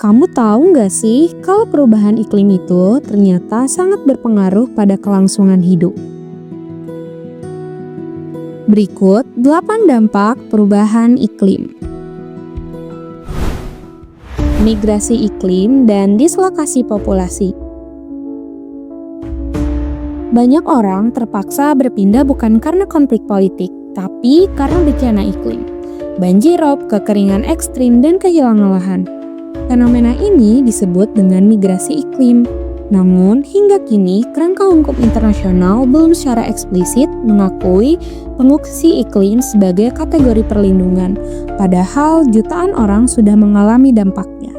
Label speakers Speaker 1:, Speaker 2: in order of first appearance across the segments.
Speaker 1: Kamu tahu nggak sih kalau perubahan iklim itu ternyata sangat berpengaruh pada kelangsungan hidup? Berikut 8 dampak perubahan iklim. Migrasi iklim dan dislokasi populasi. Banyak orang terpaksa berpindah bukan karena konflik politik, tapi karena bencana iklim, banjirop, kekeringan ekstrim, dan kehilangan lahan. Fenomena ini disebut dengan migrasi iklim. Namun, hingga kini Kerangka Hukum Internasional belum secara eksplisit mengakui pengungsi iklim sebagai kategori perlindungan, padahal jutaan orang sudah mengalami dampaknya.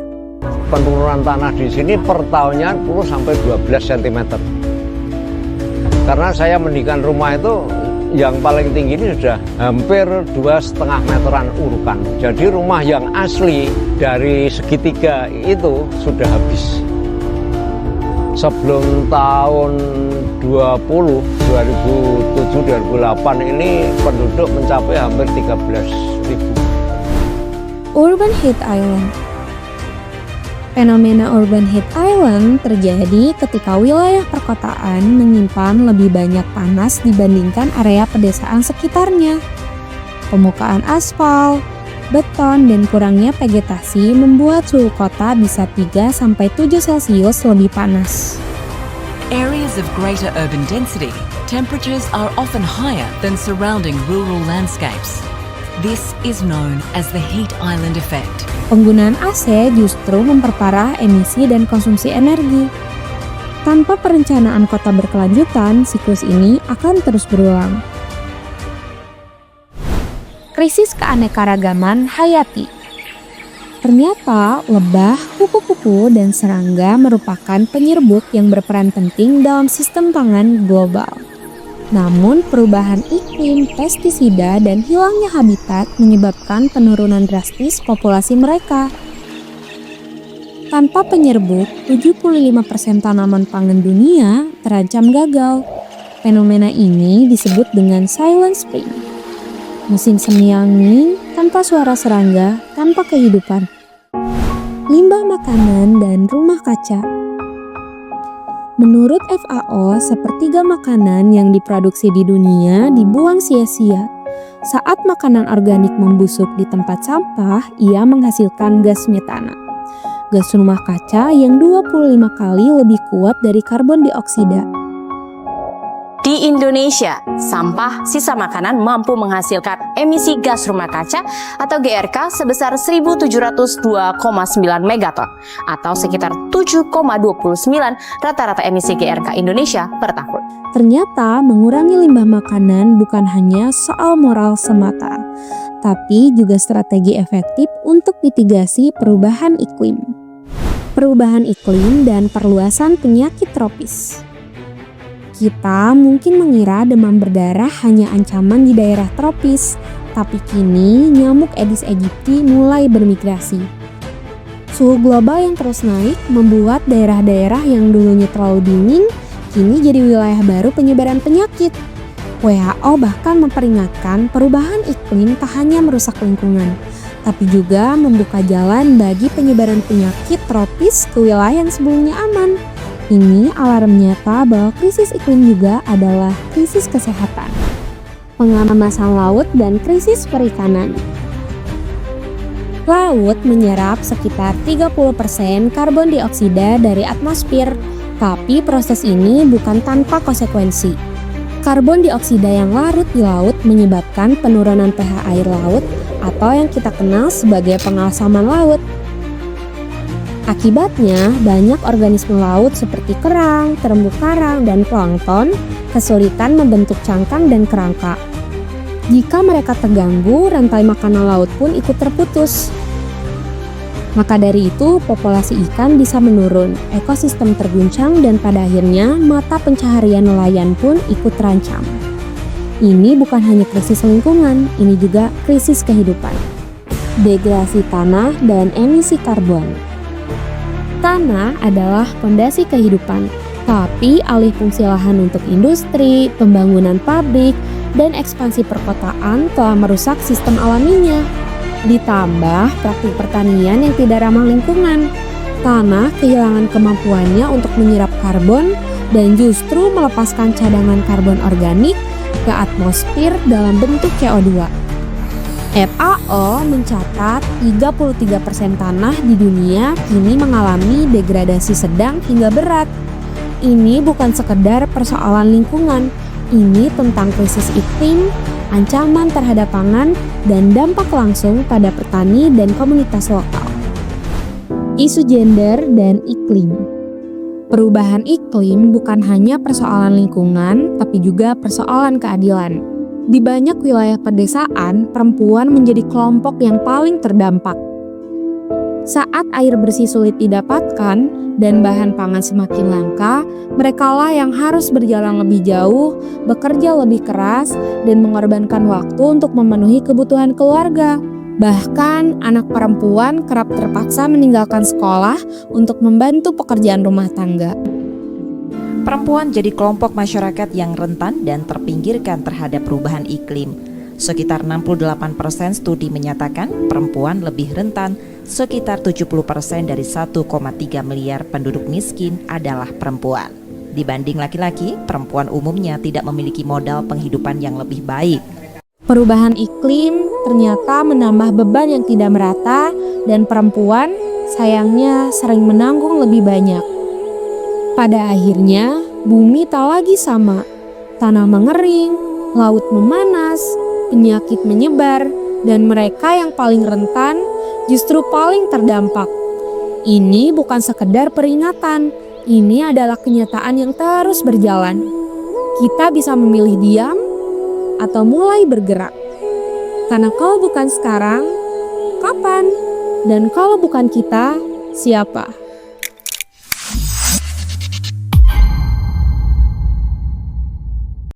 Speaker 2: Penurunan tanah di sini per tahunnya 10-12 cm. Karena saya mendirikan rumah itu yang paling tinggi ini sudah hampir 2,5 meteran urukan. Jadi rumah yang asli dari segitiga itu sudah habis. Sebelum tahun 2007-2008 ini penduduk mencapai hampir 13.000.
Speaker 1: Urban Heat Island. Fenomena Urban Heat Island terjadi ketika wilayah perkotaan menyimpan lebih banyak panas dibandingkan area pedesaan sekitarnya. Pemukaan aspal, beton, dan kurangnya vegetasi membuat suhu kota bisa 3-7 Celcius lebih panas.
Speaker 3: Areas of greater urban density, temperatures are often higher than surrounding rural landscapes. This is known as the heat island effect.
Speaker 1: Penggunaan AC justru memperparah emisi dan konsumsi energi. Tanpa perencanaan kota berkelanjutan, siklus ini akan terus berulang. Krisis keanekaragaman hayati. Ternyata lebah, kupu-kupu, dan serangga merupakan penyerbuk yang berperan penting dalam sistem pangan global. Namun, perubahan iklim, pestisida, dan hilangnya habitat menyebabkan penurunan drastis populasi mereka. Tanpa penyerbuk, 75% tanaman pangan dunia terancam gagal. Fenomena ini disebut dengan silent spring. Musim semi angin, tanpa suara serangga, tanpa kehidupan. Limbah makanan dan rumah kaca. Menurut FAO, sepertiga makanan yang diproduksi di dunia dibuang sia-sia. Saat makanan organik membusuk di tempat sampah, ia menghasilkan gas metana. Gas rumah kaca yang 25 kali lebih kuat dari karbon dioksida.
Speaker 4: Di Indonesia, sampah sisa makanan mampu menghasilkan emisi gas rumah kaca atau GRK sebesar 1.702,9 megaton atau sekitar 7,29 rata-rata emisi GRK Indonesia per tahun.
Speaker 1: Ternyata mengurangi limbah makanan bukan hanya soal moral semata, tapi juga strategi efektif untuk mitigasi perubahan iklim. Perubahan iklim dan perluasan penyakit tropis. Kita mungkin mengira demam berdarah hanya ancaman di daerah tropis, tapi kini nyamuk Aedes aegypti mulai bermigrasi. Suhu global yang terus naik membuat daerah-daerah yang dulunya terlalu dingin kini jadi wilayah baru penyebaran penyakit. WHO bahkan memperingatkan perubahan iklim tak hanya merusak lingkungan, tapi juga membuka jalan bagi penyebaran penyakit tropis ke wilayah yang sebelumnya aman. Ini alarm nyata bahwa krisis iklim juga adalah krisis kesehatan, pengemasan laut, dan krisis perikanan. Laut menyerap sekitar 30% karbon dioksida dari atmosfer, tapi proses ini bukan tanpa konsekuensi. Karbon dioksida yang larut di laut menyebabkan penurunan pH air laut atau yang kita kenal sebagai pengasaman laut. Akibatnya, banyak organisme laut seperti kerang, terumbu karang, dan plankton kesulitan membentuk cangkang dan kerangka. Jika mereka terganggu, rantai makanan laut pun ikut terputus. Maka dari itu, populasi ikan bisa menurun, ekosistem terguncang, dan pada akhirnya mata pencaharian nelayan pun ikut terancam. Ini bukan hanya krisis lingkungan, ini juga krisis kehidupan. Degradasi tanah dan emisi karbon. Tanah adalah fondasi kehidupan, tapi alih fungsi lahan untuk industri, pembangunan pabrik, dan ekspansi perkotaan telah merusak sistem alaminya. Ditambah praktik pertanian yang tidak ramah lingkungan, Tanah kehilangan kemampuannya untuk menyerap karbon dan justru melepaskan cadangan karbon organik ke atmosfer dalam bentuk CO2. FAO mencatat 33% tanah di dunia kini mengalami degradasi sedang hingga berat. Ini bukan sekedar persoalan lingkungan, ini tentang krisis iklim, ancaman terhadap pangan, dan dampak langsung pada petani dan komunitas lokal. Isu gender dan iklim. Perubahan iklim bukan hanya persoalan lingkungan, tapi juga persoalan keadilan. Di banyak wilayah pedesaan, perempuan menjadi kelompok yang paling terdampak. Saat air bersih sulit didapatkan dan bahan pangan semakin langka, merekalah yang harus berjalan lebih jauh, bekerja lebih keras, dan mengorbankan waktu untuk memenuhi kebutuhan keluarga. Bahkan anak perempuan kerap terpaksa meninggalkan sekolah untuk membantu pekerjaan rumah tangga.
Speaker 5: Perempuan jadi kelompok masyarakat yang rentan dan terpinggirkan terhadap perubahan iklim. Sekitar 68% studi menyatakan perempuan lebih rentan, sekitar 70% dari 1,3 miliar penduduk miskin adalah perempuan. Dibanding laki-laki, perempuan umumnya tidak memiliki modal penghidupan yang lebih baik.
Speaker 1: Perubahan iklim ternyata menambah beban yang tidak merata dan perempuan sayangnya sering menanggung lebih banyak. Pada akhirnya, bumi tak lagi sama. Tanah mengering, laut memanas, penyakit menyebar, dan mereka yang paling rentan justru paling terdampak. Ini bukan sekedar peringatan, ini adalah kenyataan yang terus berjalan. Kita bisa memilih diam atau mulai bergerak. Karena kalau bukan sekarang, kapan? Dan kalau bukan kita, siapa?